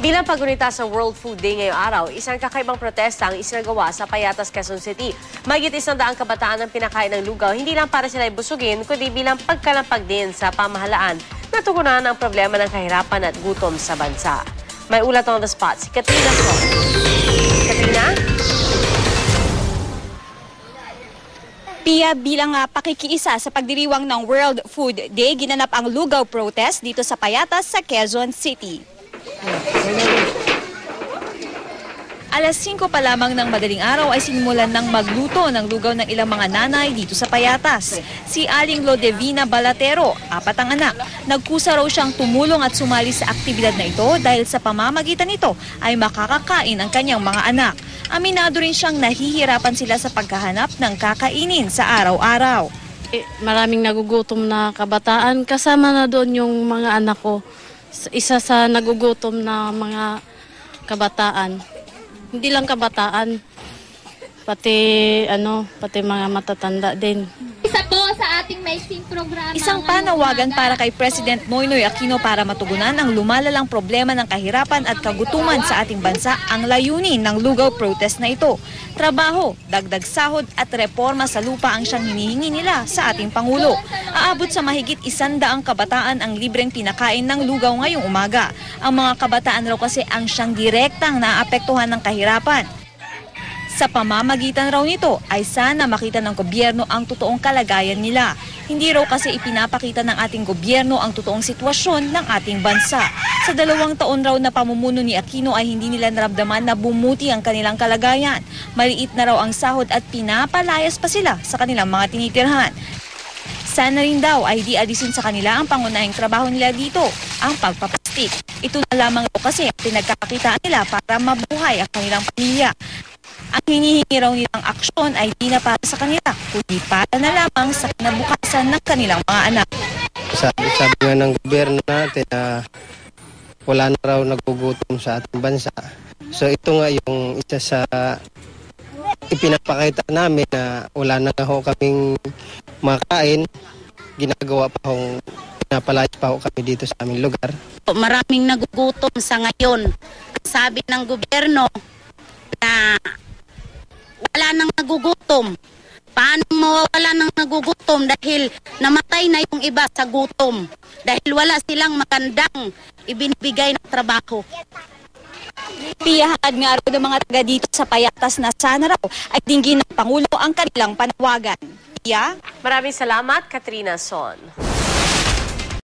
Bilang paggunita sa World Food Day ngayong araw, isang kakaibang protesta ang isinagawa sa Payatas, Quezon City. Mahigit 100 kabataan ang pinakain ng lugaw, hindi lang para sila ibusugin, kundi bilang pagkalampag din sa pamahalaan na tugunan ang problema ng kahirapan at gutom sa bansa. May ulat on the spot si Katrina po. Katrina? Pia, bilang pakikiisa sa pagdiriwang ng World Food Day, ginanap ang lugaw protest dito sa Payatas sa Quezon City. Alas 5 pa lamang ng madaling araw ay sinimulan ng magluto ng lugaw ng ilang mga nanay dito sa Payatas. Si Aling Lodevina Balatero, 4 ang anak. Nagkusa raw siyang tumulong at sumali sa aktibidad na ito dahil sa pamamagitan nito ay makakakain ang kanyang mga anak. Aminado rin siyang nahihirapan sila sa pagkahanap ng kakainin sa araw-araw. Maraming nagugutom na kabataan, kasama na doon yung mga anak ko. Isa sa nagugutom na mga kabataan. Hindi lang kabataan, pati mga matatanda din. Isa po sa ating maising programa. Isang panawagan para kay President Noynoy Aquino para matugunan ang lumalalang problema ng kahirapan at kagutuman sa ating bansa ang layunin ng lugaw protest na ito. Trabaho, dagdag sahod at reforma sa lupa ang siyang hinihingi nila sa ating Pangulo. Aabot sa mahigit 100 kabataan ang libreng pinakain ng lugaw ngayong umaga. Ang mga kabataan raw kasi ang siyang direktang naapektuhan ng kahirapan. Sa pamamagitan raw nito ay sana makita ng gobyerno ang totoong kalagayan nila. Hindi raw kasi ipinapakita ng ating gobyerno ang totoong sitwasyon ng ating bansa. Sa 2 taon raw na pamumuno ni Aquino ay hindi nila naramdaman na bumuti ang kanilang kalagayan. Maliit na raw ang sahod at pinapalayas pa sila sa kanilang mga tinitirhan. Sana rin daw ay di alisin sa kanila ang pangunahing trabaho nila dito, ang pagpapastik. Ito na lamang raw kasi ang pinagkakakitaan nila para mabuhay ang kanilang pamilya. Ang hinihingi raw nilang aksyon ay di na para sa kanila, kundi para na lamang sa kinabukasan ng kanilang mga anak. Sabi nga ng gobyerno natin na wala na raw nagugutom sa ating bansa. So ito nga yung isa sa ipinapakita namin na wala na ho kaming makain, ginagawa pa hong pinapalayas pa ho kami dito sa aming lugar. Maraming nagugutom sa ngayon. Sabi ng gobyerno na wala nang nagugutom. Paano mawawala ng nagugutom dahil namatay na yung iba sa gutom? Dahil wala silang magandang ibinibigay na trabaho. Piyahad nga raw ng mga taga dito sa Payatas na sana raw ay dinggin ng Pangulo ang kanilang panawagan. Pia? Maraming salamat, Katrina Son.